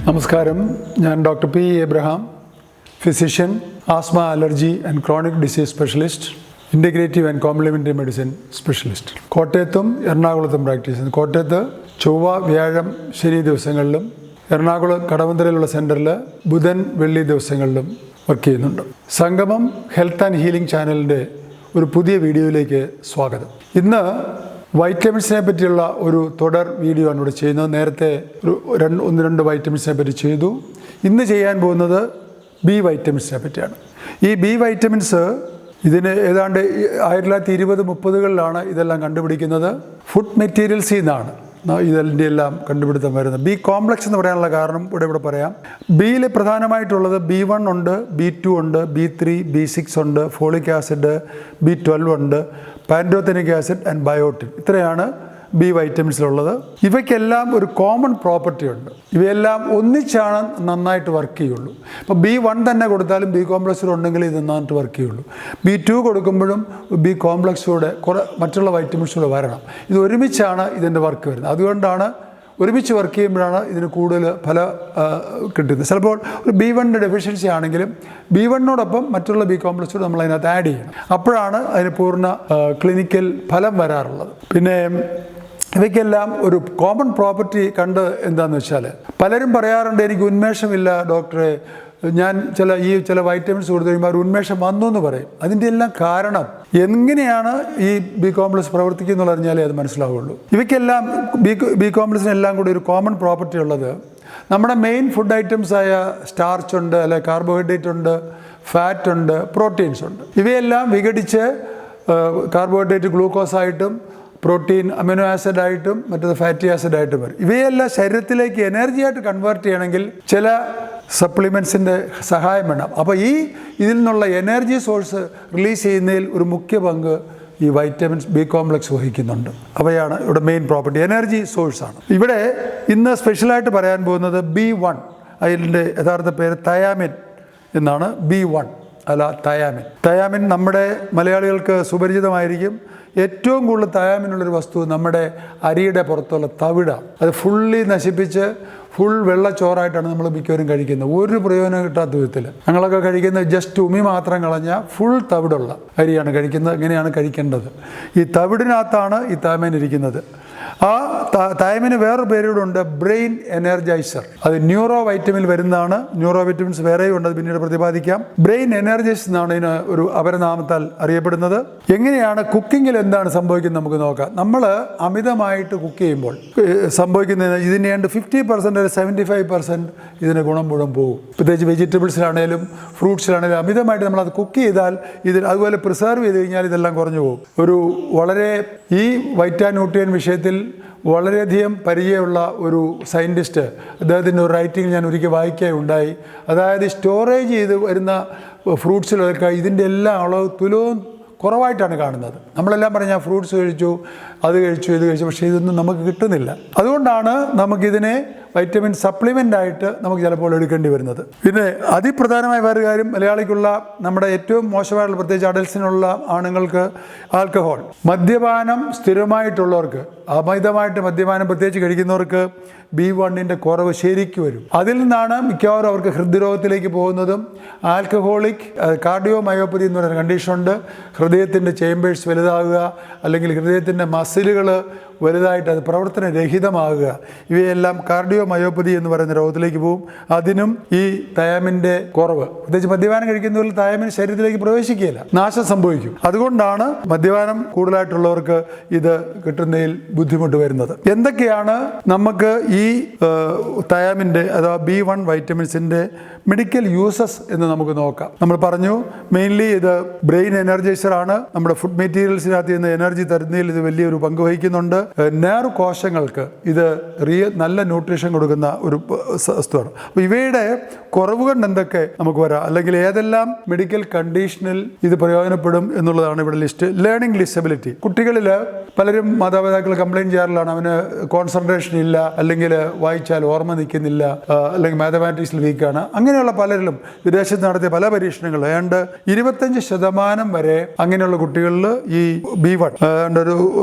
നമസ്കാരം, ഞാൻ doctor P Abraham, physician, asthma, allergy and chronic disease specialist, integrative and complimentary medicine specialist. കോട്ടയത്തും എറണാകുളത്തും practice ചെയ്യുന്നു. കോട്ടയത്ത് ചൊവ്വ, വ്യാഴം, ശനി ദിവസങ്ങളിലും, എറണാകുളം കടവന്തരയിലുള്ള സെൻറ്ററിൽ ബുധൻ, വെള്ളി ദിവസങ്ങളിലും വർക്ക് ചെയ്യുന്നുണ്ട്. സംഗമം ഹെൽത്ത് ആൻഡ് ഹീലിംഗ് ചാനലിൻ്റെ ഒരു പുതിയ വീഡിയോയിലേക്ക് സ്വാഗതം. ഇന്ന് വൈറ്റമിൻസിനെ പറ്റിയുള്ള ഒരു തുടർ വീഡിയോ ആണ് ഇവിടെ ചെയ്യുന്നത്. നേരത്തെ ഒന്ന് രണ്ട് വൈറ്റമിൻസിനെ പറ്റി ചെയ്തു. ഇന്ന് ചെയ്യാൻ പോകുന്നത് ബി വൈറ്റമിൻസിനെ പറ്റിയാണ്. ഈ ബി വൈറ്റമിൻസ് ഇതിന് ഏതാണ്ട് 1920-30കളിലാണ് ഇതെല്ലാം കണ്ടുപിടിക്കുന്നത്. ഫുഡ് മെറ്റീരിയൽസിൽ നിന്നാണ് ഇതിൻ്റെ എല്ലാം കണ്ടുപിടുത്തം വരുന്നത്. ബി കോംപ്ലക്സ് എന്ന് പറയാനുള്ള കാരണം ഇവിടെ പറയാം. ബിയിൽ പ്രധാനമായിട്ടുള്ളത് B1 ഉണ്ട്, B2 ഉണ്ട്, B3, B6 ഉണ്ട്, ഫോളിക് ആസിഡ്, B12 ഉണ്ട്, പാൻറ്റോതെനിക് ആസിഡ് ആൻഡ് ബയോട്ടിൻ. ഇത്രയാണ് ബി വൈറ്റമിൻസിലുള്ളത്. ഇവയ്ക്കെല്ലാം ഒരു കോമൺ പ്രോപ്പർട്ടി ഉണ്ട്. ഇവയെല്ലാം ഒന്നിച്ചാണ് നന്നായിട്ട് വർക്ക് ചെയ്യുള്ളൂ. ഇപ്പോൾ B1 തന്നെ കൊടുത്താലും ബി കോംപ്ലക്സ് ഉണ്ടെങ്കിൽ ഇത് നന്നായിട്ട് വർക്ക് ചെയ്യുള്ളൂ. B2 കൊടുക്കുമ്പോഴും ബി കോംപ്ലക്സൂടെ മറ്റുള്ള വൈറ്റമിൻസൂടെ വരണം. ഇത് ഒരുമിച്ചാണ് ഇതിൻ്റെ വർക്ക് വരുന്നത്. അതുകൊണ്ടാണ് ഒരുമിച്ച് വർക്ക് ചെയ്യുമ്പോഴാണ് ഇതിന് കൂടുതൽ കിട്ടുന്നത്. ചിലപ്പോൾ ഒരു B1 ഡെഫിഷ്യൻസി ആണെങ്കിലും B1 മറ്റുള്ള ബി കോംപ്ലക്സോട് നമ്മൾ അതിനകത്ത് ആഡ് ചെയ്യണം. അപ്പോഴാണ് അതിന് പൂർണ്ണ ക്ലിനിക്കൽ ഫലം വരാറുള്ളത്. പിന്നെ ഇവയ്ക്കെല്ലാം ഒരു കോമൺ പ്രോപ്പർട്ടി കണ്ട് എന്താണെന്ന് വെച്ചാൽ, പലരും പറയാറുണ്ട് എനിക്ക് ഉന്മേഷമില്ല ഡോക്ടറെ, ഞാൻ ചില വൈറ്റമിൻസ് കൊടുത്തു കഴിയുമ്പോൾ ഒരു ഉന്മേഷം വന്നു എന്ന് പറയും. അതിൻ്റെ എല്ലാം കാരണം എങ്ങനെയാണ് ഈ ബി കോംപ്ലക്സ് പ്രവർത്തിക്കുന്നത് അറിഞ്ഞാലേ അത് മനസ്സിലാവുള്ളൂ. ഇവയ്ക്കെല്ലാം ബി കോംപ്ലക്സിനെല്ലാം കൂടി ഒരു കോമൺ പ്രോപ്പർട്ടി ഉള്ളത്, നമ്മുടെ മെയിൻ ഫുഡ് ഐറ്റംസ് ആയ സ്റ്റാർച്ച് ഉണ്ട്, അല്ലെങ്കിൽ കാർബോഹൈഡ്രേറ്റ് ഉണ്ട്, ഫാറ്റ് ഉണ്ട്, പ്രോട്ടീൻസ് ഉണ്ട്. ഇവയെല്ലാം വിഘടിച്ച് കാർബോഹൈഡ്രേറ്റ് ഗ്ലൂക്കോസായിട്ടും പ്രോട്ടീൻ അമിനോ ആസിഡായിട്ടും മറ്റേത് ഫാറ്റി ആസിഡായിട്ടും വരും. ഇവയെല്ലാം ശരീരത്തിലേക്ക് എനർജിയായിട്ട് കൺവേർട്ട് ചെയ്യണമെങ്കിൽ ചില സപ്ലിമെൻറ്റ്സിൻ്റെ സഹായം വേണം. അപ്പോൾ ഇതിൽ നിന്നുള്ള എനർജി സോഴ്സ് റിലീസ് ചെയ്യുന്നതിൽ ഒരു മുഖ്യ പങ്ക് ഈ വൈറ്റമിൻസ് ബി കോംപ്ലക്സ് വഹിക്കുന്നുണ്ട്. അവയാണ് ഇവിടെ മെയിൻ പ്രോപ്പർട്ടി, എനർജി സോഴ്സാണ്. ഇവിടെ ഇന്ന് സ്പെഷ്യലായിട്ട് പറയാൻ പോകുന്നത് B1. അതിൻ്റെ യഥാർത്ഥ പേര് തയാമിൻ എന്നാണ്. B1 അല്ല തയാമിൻ. തയാമിൻ നമ്മുടെ മലയാളികൾക്ക് സുപരിചിതമായിരിക്കും. ഏറ്റവും കൂടുതൽ തയാമിനുള്ളൊരു വസ്തു നമ്മുടെ അരിയുടെ പുറത്തുള്ള തവിടാണ്. അത് ഫുള്ളി നശിപ്പിച്ച് ഫുൾ വെള്ളച്ചോറായിട്ടാണ് നമ്മൾ മിക്കവരും കഴിക്കുന്നത്. ഒരു പ്രയോജനം കിട്ടാത്ത വിധത്തിൽ ഞങ്ങളൊക്കെ കഴിക്കുന്നത് ജസ്റ്റ് ഉമി മാത്രം കളഞ്ഞ ഫുൾ തവിടുള്ള അരിയാണ് കഴിക്കുന്നത്. എങ്ങനെയാണ് കഴിക്കേണ്ടത്? ഈ തവിടിനകത്താണ് ഈ തയാമിൻ ഇരിക്കുന്നത്. ആ തയാമിന് വേറൊരു പേരുണ്ട്, ബ്രെയിൻ എനർജൈസർ. അത് ന്യൂറോ വൈറ്റമിൻ വരുന്നതാണ്. ന്യൂറോ വൈറ്റമിൻസ് വേറെയും ഉണ്ട്, അത് പിന്നീട് പ്രതിപാദിക്കാം. ബ്രെയിൻ എനർജൈസ് എന്നാണ് ഇതിന് ഒരു അപരനാമത്താൽ അറിയപ്പെടുന്നത്. എങ്ങനെയാണ് കുക്കിങ്ങിൽ എന്താണ് സംഭവിക്കുന്നത് നമുക്ക് നോക്കാം. നമ്മൾ അമിതമായിട്ട് കുക്ക് ചെയ്യുമ്പോൾ സംഭവിക്കുന്നത് ഇതിന് 50% ഒരു 75% ഇതിന് ഗുണം മുഴുവൻ പോകും. പ്രത്യേകിച്ച് വെജിറ്റബിൾസിലാണേലും ഫ്രൂട്ട്സിലാണേലും അമിതമായിട്ട് നമ്മളത് കുക്ക് ചെയ്താൽ അതുപോലെ പ്രിസർവ് ചെയ്ത് കഴിഞ്ഞാൽ ഇതെല്ലാം കുറഞ്ഞു പോകും. വളരെ ഈ വൈറ്റാന്യൂട്രിയൻ വിഷയത്തിൽ വളരെയധികം പരിചയമുള്ള ഒരു സയൻറ്റിസ്റ്റ്, അദ്ദേഹത്തിൻ്റെ ഒരു റൈറ്റിംഗ് ഞാൻ ഒരിക്കൽ വായിക്കുകയുണ്ടായി. അതായത് സ്റ്റോറേജ് ചെയ്ത് വരുന്ന ഫ്രൂട്ട്സിലൊക്കെ ഇതിൻ്റെ എല്ലാ അളവ് തുലവും കുറവായിട്ടാണ് കാണുന്നത്. നമ്മളെല്ലാം പറഞ്ഞാൽ ഫ്രൂട്ട്സ് കഴിച്ചു, അത് കഴിച്ചു, ഇത് കഴിച്ചു, പക്ഷേ ഇതൊന്നും നമുക്ക് കിട്ടുന്നില്ല. അതുകൊണ്ടാണ് നമുക്കിതിനെ വൈറ്റമിൻ സപ്ലിമെൻ്റ് ആയിട്ട് നമുക്ക് ചിലപ്പോൾ എടുക്കേണ്ടി വരുന്നത്. പിന്നെ അതിപ്രധാനമായ വേറെ കാര്യം, മലയാളിക്കുള്ള നമ്മുടെ ഏറ്റവും മോശമായിട്ടുള്ള, പ്രത്യേകിച്ച് അഡൽസിനുള്ള ആണുങ്ങൾക്ക് ആൽക്കഹോൾ, മദ്യപാനം സ്ഥിരമായിട്ടുള്ളവർക്ക്, അമിതമായിട്ട് മദ്യപാനം പ്രത്യേകിച്ച് കഴിക്കുന്നവർക്ക് B1 കുറവ് ശരിക്കും വരും. അതിൽ നിന്നാണ് മിക്കവാറും അവർക്ക് ഹൃദ്രോഗത്തിലേക്ക് പോകുന്നതും. ആൽക്കഹോളിക് കാർഡിയോമയോപ്പതി എന്ന് പറയുന്ന കണ്ടീഷനുണ്ട്. ഹൃദയത്തിൻ്റെ ചേമ്പേഴ്സ് വലുതാകുക, അല്ലെങ്കിൽ ഹൃദയത്തിൻ്റെ മസിലുകൾ വലുതായിട്ട് അത് പ്രവർത്തനരഹിതമാകുക, ഇവയെല്ലാം കാർഡിയോമയോപ്പതി എന്ന് പറയുന്ന രോഗത്തിലേക്ക് പോകും. അതിനും ഈ തയാമിൻ്റെ കുറവ്, പ്രത്യേകിച്ച് മദ്യപാനം കഴിക്കുന്നവരിൽ തയാമിൻ ശരീരത്തിലേക്ക് പ്രവേശിക്കുകയില്ല, നാശം സംഭവിക്കും. അതുകൊണ്ടാണ് മദ്യപാനം കൂടുതലായിട്ടുള്ളവർക്ക് ഇത് കിട്ടുന്നതിൽ ബുദ്ധിമുട്ട് വരുന്നത്. എന്തൊക്കെയാണ് നമുക്ക് ഈ തയാമിൻ്റെ അഥവാ B1 വൈറ്റമിൻസിൻ്റെ മെഡിക്കൽ യൂസസ് എന്ന് നമുക്ക് നോക്കാം. നമ്മൾ പറഞ്ഞു, മെയിൻലി ഇത് ബ്രെയിൻ എനർജൈസർ ആണ്. നമ്മുടെ ഫുഡ് മെറ്റീരിയൽസിനകത്ത് നിന്ന് എനർജി തരുന്നതിൽ ഇത് വലിയൊരു പങ്ക് വഹിക്കുന്നുണ്ട്. നെർവ് കോശങ്ങൾക്ക് ഇത് നല്ല ന്യൂട്രീഷൻ കൊടുക്കുന്ന ഒരു വസ്തുവാണ്. അപ്പോൾ ഇവയുടെ കുറവ് കൊണ്ട് എന്തൊക്കെ നമുക്ക് വരാം, അല്ലെങ്കിൽ ഏതെല്ലാം മെഡിക്കൽ കണ്ടീഷനിൽ ഇത് പ്രയോജനപ്പെടും എന്നുള്ളതാണ് ഇവിടെ ലിസ്റ്റ്. ലേണിംഗ് ഡിസബിലിറ്റി, കുട്ടികളിൽ പലരും മാതാപിതാക്കൾ കംപ്ലയിൻറ്റ് ചെയ്യാറില്ലാണ്, അവന് കോൺസെൻട്രേഷൻ ഇല്ല, അല്ലെങ്കിൽ വായിച്ചാൽ ഓർമ്മ നിൽക്കുന്നില്ല, അല്ലെങ്കിൽ മാത്തമാറ്റിക്സിൽ വീക്കാണ്. അങ്ങനെയുള്ള പലരിലും വിദേശത്ത് നടത്തിയ പല പരീക്ഷണങ്ങൾ ഏതാണ്ട് 25% വരെ അങ്ങനെയുള്ള കുട്ടികളിൽ ഈ B1 ഒരു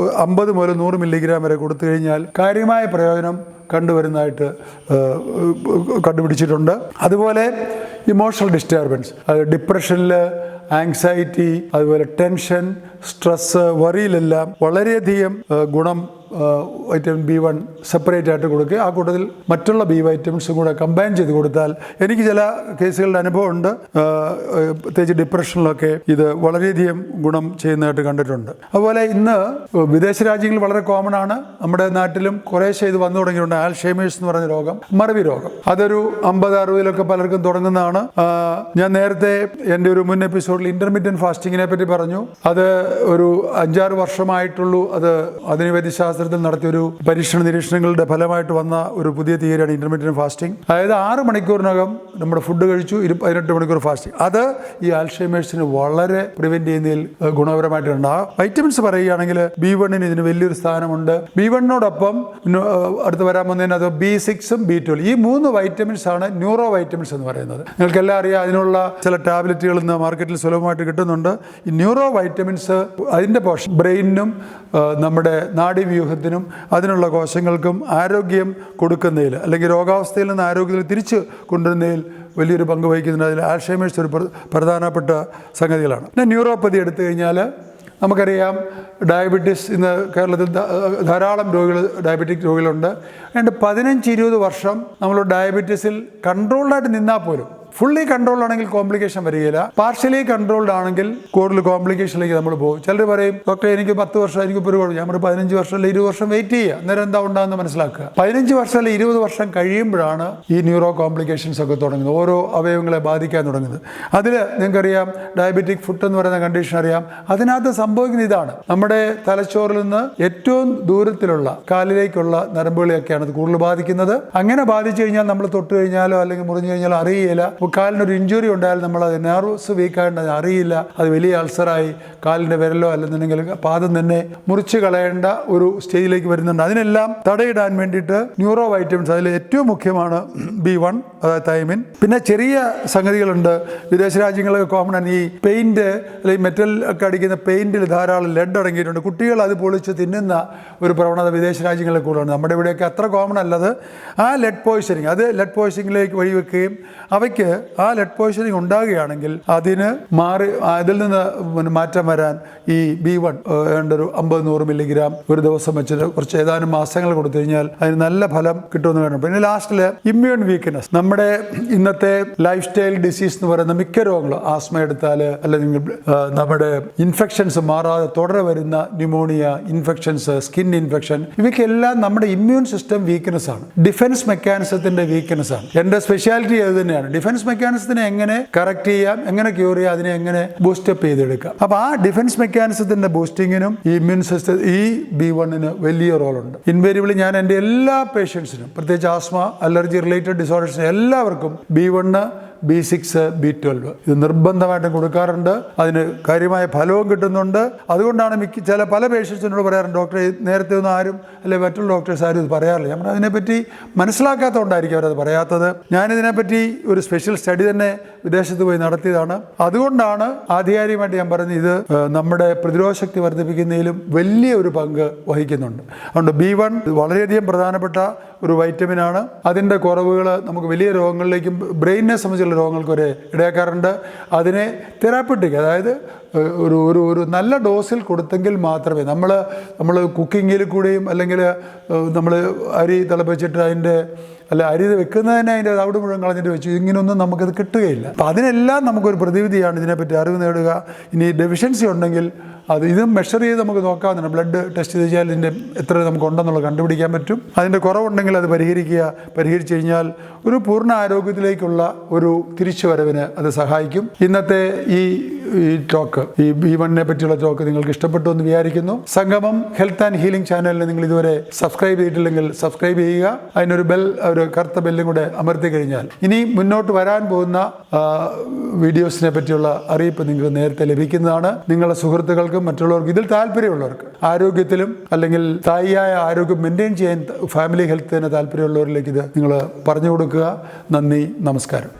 50 മുതൽ 100 mg മില്ലിഗ്രാം വരെ കൊടുത്തു കഴിഞ്ഞാൽ കാര്യമായ പ്രയോജനം കണ്ടുവരുന്നതായിട്ട് കണ്ടുപിടിച്ചിട്ടുണ്ട്. അതുപോലെ ഇമോഷണൽ ഡിസ്റ്റർബൻസ്, അത് ഡിപ്രഷനിൽ, ആങ്സൈറ്റി, അതുപോലെ ടെൻഷൻ, സ്ട്രെസ്, വറിയിലെല്ലാം വളരെയധികം ഗുണം വൈറ്റമിൻ B1 സെപ്പറേറ്റ് ആയിട്ട് കൊടുക്കുക. ആ കൂട്ടത്തിൽ മറ്റുള്ള B വൈറ്റമിൻസും കൂടെ കമ്പൈൻ ചെയ്ത് കൊടുത്താൽ, എനിക്ക് ചില കേസുകളുടെ അനുഭവമുണ്ട്, പ്രത്യേകിച്ച് ഡിപ്രഷനിലൊക്കെ ഇത് വളരെയധികം ഗുണം ചെയ്യുന്നതായിട്ട് കണ്ടിട്ടുണ്ട്. അതുപോലെ ഇന്ന് വിദേശ രാജ്യങ്ങളിൽ വളരെ കോമൺ ആണ്, നമ്മുടെ നാട്ടിലും കുറേശ്ശെ ഇത് വന്നു തുടങ്ങിയിട്ടുണ്ട്. ആൽഷൈമേഴ്സ് എന്ന് പറഞ്ഞ രോഗം, മറവി രോഗം. അതൊരു 50-60 പലർക്കും തുടങ്ങുന്നതാണ്. ഞാൻ നേരത്തെ എൻ്റെ ഒരു മുൻ എപ്പിസോഡിൽ ഇന്റർമീഡിയറ്റ് ഫാസ്റ്റിങ്ങിനെ പറ്റി പറഞ്ഞു. അത് ഒരു 5-6 വർഷമായിട്ടുള്ളൂ. അതിന് വൈദ്യശാസ്ത്രത്തിൽ നടത്തിയൊരു പരീക്ഷണ നിരീക്ഷണങ്ങളുടെ ഫലമായിട്ട് വന്ന ഒരു പുതിയ തിയറിയാണ് ഇന്റർമീഡിയറ്റ് ഫാസ്റ്റിംഗ്. അതായത് 6 മണിക്കൂറിനകം നമ്മുടെ ഫുഡ് കഴിച്ചു, 18 മണിക്കൂർ ഫാസ്റ്റിംഗ്. അത് ഈ ആൽഷൈമേഴ്സിന് വളരെ പ്രിവെന്റ് ചെയ്യുന്നതിൽ ഗുണപരമായിട്ടുണ്ട്. ആ വൈറ്റമിൻസ് പറയുകയാണെങ്കിൽ B1 ഇതിന് വലിയൊരു സ്ഥാനമുണ്ട്. B1 അടുത്ത് വരാൻ വന്നതിന് അത് B6ഉം B12, ഈ 3 വൈറ്റമിൻസ് ആണ് ന്യൂറോ വൈറ്റമിൻസ് എന്ന് പറയുന്നത്. നിങ്ങൾക്കെല്ലാം അറിയാം, അതിനുള്ള ചില ടാബ്ലറ്റുകൾ ഇന്ന് മാർക്കറ്റിൽ സുലഭമായിട്ട് കിട്ടുന്നുണ്ട്. ഈ ന്യൂറോ വൈറ്റമിൻസ് അതിൻ്റെ പോഷൻ ബ്രെയിനിനും നമ്മുടെ നാഡീവ്യൂഹത്തിനും അതിനുള്ള കോശങ്ങൾക്കും ആരോഗ്യം കൊടുക്കുന്നതിൽ, അല്ലെങ്കിൽ രോഗാവസ്ഥയിൽ നിന്ന് ആരോഗ്യത്തിൽ തിരിച്ച് കൊണ്ടുവരുന്നതിൽ വലിയൊരു പങ്ക് വഹിക്കുന്നുണ്ട്. അതിൽ ആൽഷൈമേഴ്സ് ഒരു പ്രധാനപ്പെട്ട സംഗതികളാണ്. പിന്നെ ന്യൂറോപ്പതി എടുത്തു കഴിഞ്ഞാൽ നമുക്കറിയാം, ഡയബറ്റീസ് ഇന്ന് കേരളത്തിൽ ധാരാളം ഡയബറ്റിക് രോഗികളുണ്ട്. 15-20 വർഷം നമ്മൾ ഡയബറ്റീസിൽ കൺട്രോൾഡായിട്ട് നിന്നാൽ പോലും, ഫുള്ളി കൺട്രോൾഡ് ആണെങ്കിൽ കോംപ്ലിക്കേഷൻ വരികയില്ല, പാർഷ്യലി കൺട്രോൾഡ് ആണെങ്കിൽ കൂടുതൽ കോംപ്ലിക്കേഷനിലേക്ക് നമ്മൾ പോകും. ചിലർ പറയും, ഡോക്ടറെ എനിക്ക് 10 വർഷം, എനിക്കിപ്പോൾ ഒരു കുഴപ്പം. ഞാൻ 15 വർഷം അല്ലെ 20 വർഷം വെയിറ്റ് ചെയ്യുക, അന്നേരം എന്താ ഉണ്ടാകുന്ന മനസ്സിലാക്കുക. 15 വർഷം അല്ലെ 20 വർഷം കഴിയുമ്പോഴാണ് ഈ ന്യൂറോ കോംപ്ലിക്കേഷൻസ് ഒക്കെ തുടങ്ങുന്നത്, ഓരോ അവയവങ്ങളെ ബാധിക്കാൻ തുടങ്ങുന്നത്. അതിൽ നിങ്ങൾക്കറിയാം, ഡയബറ്റിക് ഫുട്ട് എന്ന് പറയുന്ന കണ്ടീഷൻ അറിയാം. അതിനകത്ത് സംഭവിക്കുന്ന ഇതാണ്, നമ്മുടെ തലച്ചോറിൽ നിന്ന് ഏറ്റവും ദൂരത്തിലുള്ള കാലിലേക്കുള്ള നരമ്പുകളെയൊക്കെയാണ് അത് കൂടുതൽ ബാധിക്കുന്നത്. അങ്ങനെ ബാധിച്ചു കഴിഞ്ഞാൽ നമ്മൾ തൊട്ട് കഴിഞ്ഞാലോ അല്ലെങ്കിൽ മുറിഞ്ഞു കഴിഞ്ഞാലോ അറിയില്ല. കാലിനൊരു ഇഞ്ചുറി ഉണ്ടായാൽ നമ്മൾ അത് നെർവ്സ് വീക്കായിട്ട് അത് അറിയില്ല, അത് വലിയ അൾസറായി കാലിൻ്റെ വിരലോ അല്ലെന്നുണ്ടെങ്കിൽ പാദം തന്നെ മുറിച്ച് കളയേണ്ട ഒരു സ്റ്റേജിലേക്ക് വരുന്നുണ്ട്. അതിനെല്ലാം തടയിടാൻ വേണ്ടിയിട്ട് ന്യൂറോ വൈറ്റമിൻസ്, അതിൽ ഏറ്റവും മുഖ്യമാണ് B1, അതായത് തൈമിൻ. പിന്നെ ചെറിയ സംഗതികളുണ്ട്, വിദേശ രാജ്യങ്ങളൊക്കെ കോമൺ ആണ്. ഈ പെയിന്റ് അല്ലെങ്കിൽ മെറ്റൽ ഒക്കെ അടിക്കുന്ന പെയിന്റിൽ ധാരാളം ലെഡ് അടങ്ങിയിട്ടുണ്ട്. കുട്ടികൾ അത് പൊളിച്ച് തിന്നുന്ന ഒരു പ്രവണത വിദേശ രാജ്യങ്ങളിൽ കൂടുതലാണ്. നമ്മുടെ ഇവിടെയൊക്കെ അത്ര കോമൺ അല്ലത്. ആ ലെഡ് പോയ്സണിങ്, അത് ലെഡ് പോയ്സണിങ്ങിലേക്ക് വഴിവെക്കുകയും അവയ്ക്ക് ആ ലെഡ് പോയ്സണിങ് ഉണ്ടാകുകയാണെങ്കിൽ അതിൽ നിന്ന് മാറ്റം വരാൻ ഈ B1 ഒരു 50-100 മില്ലിഗ്രാം ഒരു ദിവസം വെച്ചിട്ട് കുറച്ച് ഏതാനും മാസങ്ങൾ കൊടുത്തു കഴിഞ്ഞാൽ അതിന് നല്ല ഫലം കിട്ടുമെന്ന് കാണും. പിന്നെ ലാസ്റ്റില് ഇമ്മ്യൂൺ വീക്ക്നെസ്, നമ്മുടെ ഇന്നത്തെ ലൈഫ് സ്റ്റൈൽ ഡിസീസ് എന്ന് പറയുന്ന മിക്ക രോഗങ്ങളും, ആസ്മ എടുത്താൽ അല്ലെങ്കിൽ നമ്മുടെ ഇൻഫെക്ഷൻസ് മാറാതെ തുടരെ വരുന്ന ന്യൂമോണിയ, ഇൻഫെക്ഷൻസ്, സ്കിൻ ഇൻഫെക്ഷൻ, ഇവയ്ക്കെല്ലാം നമ്മുടെ ഇമ്മ്യൂൺ സിസ്റ്റം വീക്ക്നെസ് ആണ്, ഡിഫൻസ് മെക്കാനിസത്തിന്റെ വീക്ക്നെസ് ആണ്. എൻ്റെ സ്പെഷ്യാലിറ്റി അത് തന്നെയാണ്. ഡിഫൻസ് മെക്കാനിസത്തിനെ എങ്ങനെ കറക്റ്റ് ചെയ്യാം, എങ്ങനെ ക്യൂർ ചെയ്യാം, അതിനെ എങ്ങനെ ബൂസ്റ്റപ്പ് ചെയ്തെടുക്കാം. അപ്പൊ ആ ഡിഫൻസ് മെക്കാനിസത്തിന്റെ ബൂസ്റ്റിങ്ങിനും ഈ ഇമ്മ്യൂൺ സിസ്റ്റം, ഈ B1 വലിയ റോളുണ്ട്. ഇൻവേരിയബിളി ഞാൻ എൻ്റെ എല്ലാ പേഷ്യൻസിനും, പ്രത്യേകിച്ച് ആസ്മ, അലർജി റിലേറ്റഡ് ഡിസോർഡേഴ്സിന് എല്ലാവർക്കും B1, B6, B12 ഇത് നിർബന്ധമായിട്ടും കൊടുക്കാറുണ്ട്. അതിന് കാര്യമായ ഫലവും കിട്ടുന്നുണ്ട്. അതുകൊണ്ടാണ് പല പേഷ്യൻസിനോട് പറയാറുണ്ട്, ഡോക്ടറെ നേരത്തെ ഒന്നും ആരും അല്ലെങ്കിൽ മറ്റുള്ള ഡോക്ടേഴ്സ് ആരും ഇത് പറയാറില്ല. നമ്മൾ അതിനെപ്പറ്റി മനസ്സിലാക്കാത്തതുകൊണ്ടായിരിക്കും അവരത് പറയാത്തത്. ഞാനിതിനെപ്പറ്റി ഒരു സ്പെഷ്യൽ സ്റ്റഡി തന്നെ വിദേശത്ത് പോയി നടത്തിയതാണ്. അതുകൊണ്ടാണ് ആധികാരികമായിട്ട് ഞാൻ പറയുന്നത്, ഇത് നമ്മുടെ പ്രതിരോധ ശക്തി വർദ്ധിപ്പിക്കുന്നതിലും വലിയ ഒരു പങ്ക് വഹിക്കുന്നുണ്ട്. അതുകൊണ്ട് B1 വളരെയധികം പ്രധാനപ്പെട്ട ഒരു വൈറ്റമിനാണ്. അതിൻ്റെ കുറവുകൾ നമുക്ക് വലിയ രോഗങ്ങളിലേക്കും ബ്രെയിനിനെ സംബന്ധിച്ചുള്ള രോഗങ്ങൾക്ക് വരെ ഇടയാക്കാറുണ്ട്. അതിനെ തെറാപ്യൂട്ടിക്, അതായത് ഒരു നല്ല ഡോസിൽ കൊടുത്തെങ്കിൽ മാത്രമേ നമ്മൾ കുക്കിങ്ങിൽ കൂടെയും അല്ലെങ്കിൽ നമ്മൾ അരി തിളപ്പിച്ചിട്ട് അരി വെക്കുന്നതിനെ അതിൻ്റെ തവിട് മുഴുവൻ കളഞ്ഞിട്ട് വെച്ചു, ഇങ്ങനെയൊന്നും നമുക്കത് കിട്ടുകയില്ല. അപ്പം അതിനെല്ലാം നമുക്കൊരു പ്രതിവിധിയാണ് ഇതിനെപ്പറ്റി അറിവ് നേടുക. ഇനി ഡെഫിഷ്യൻസി ഉണ്ടെങ്കിൽ ഇതും മെഷർ ചെയ്ത് നമുക്ക് നോക്കാവുന്നതാണ്. ബ്ലഡ് ടെസ്റ്റ് ചെയ്ത് കഴിഞ്ഞാൽ ഇതിൻ്റെ എത്ര നമുക്ക് ഉണ്ടെന്നുള്ളത് കണ്ടുപിടിക്കാൻ പറ്റും. അതിൻ്റെ കുറവുണ്ടെങ്കിൽ അത് പരിഹരിച്ചു കഴിഞ്ഞാൽ ഒരു പൂർണ്ണ ആരോഗ്യത്തിലേക്കുള്ള ഒരു തിരിച്ചുവരവിന് അത് സഹായിക്കും. ഇന്നത്തെ ഈ ടോക്ക്, ഈ B1 പറ്റിയുള്ള ടോക്ക് നിങ്ങൾക്ക് ഇഷ്ടപ്പെട്ടു എന്ന് വിചാരിക്കുന്നു. സംഗമം ഹെൽത്ത് ആൻഡ് ഹീലിംഗ് ചാനലിന് നിങ്ങൾ ഇതുവരെ സബ്സ്ക്രൈബ് ചെയ്തിട്ടില്ലെങ്കിൽ സബ്സ്ക്രൈബ് ചെയ്യുക. അതിനൊരു ഒരു കറുത്ത ബെല്ലും കൂടെ അമർത്തി കഴിഞ്ഞാൽ ഇനി മുന്നോട്ട് വരാൻ പോകുന്ന വീഡിയോസിനെ പറ്റിയുള്ള അറിയിപ്പ് നിങ്ങൾക്ക് നേരത്തെ ലഭിക്കുന്നതാണ്. നിങ്ങളുടെ സുഹൃത്തുക്കൾക്കും മറ്റുള്ളവർക്ക്, ഇതിൽ താല്പര്യമുള്ളവർക്ക്, ആരോഗ്യത്തിലും അല്ലെങ്കിൽ സ്ഥായിയായ ആരോഗ്യം മെയിൻറ്റെയിൻ ചെയ്യാൻ ഫാമിലി ഹെൽത്തിന് താല്പര്യമുള്ളവരിലേക്ക് ഇത് നിങ്ങൾ പറഞ്ഞു കൊടുക്കുക. നന്ദി, നമസ്കാരം.